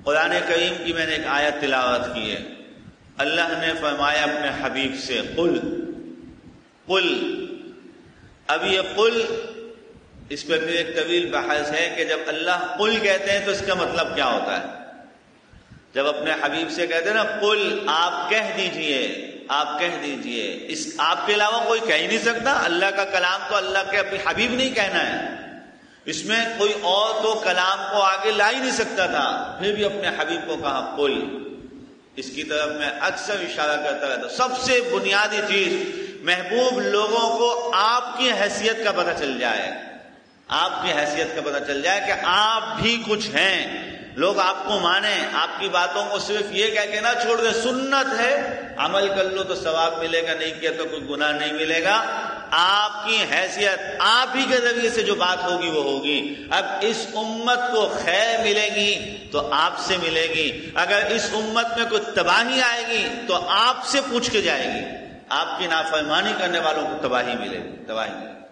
قرآن کریم کی میں نے ایک آیت تلاوت کی ہے. اللہ نے فرمایا اپنے حبیب سے قل. اب یہ قل، اس پہ بھی ایک طویل بحث ہے کہ جب اللہ قل کہتے ہیں تو اس کا مطلب کیا ہوتا ہے. جب اپنے حبیب سے کہتے ہیں نا قل، آپ کہہ دیجئے، آپ کہہ دیجئے، اس آپ کے علاوہ کوئی کہہ ہی نہیں سکتا. اللہ کا کلام تو اللہ کے اپنے حبیب نہیں کہنا ہے، اس میں کوئی اور تو کلام کو آگے لا ہی نہیں سکتا تھا. پھر بھی اپنے حبیب کو کہا قل. اس کی طرف میں اکثر اشارہ کرتا رہتا. سب سے بنیادی چیز محبوب لوگوں کو آپ کی حیثیت کا پتہ چل جائے، آپ کی حیثیت کا پتہ چل جائے کہ آپ بھی کچھ ہیں. لوگ آپ کو مانیں، آپ کی باتوں کو صرف یہ کہہ کے نہ چھوڑ دیں سنت ہے، عمل کر لو تو ثواب ملے گا، نہیں کیا تو کوئی گناہ نہیں ملے گا. آپ کی حیثیت، آپ ہی کے ذریعے سے جو بات ہوگی وہ ہوگی. اب اس امت کو خیر ملے گی تو آپ سے ملے گی، اگر اس امت میں کوئی تباہی آئے گی تو آپ سے پوچھ کے جائے گی. آپ کی نافرمانی کرنے والوں کو تباہی ملے گی، تباہی ملے گی.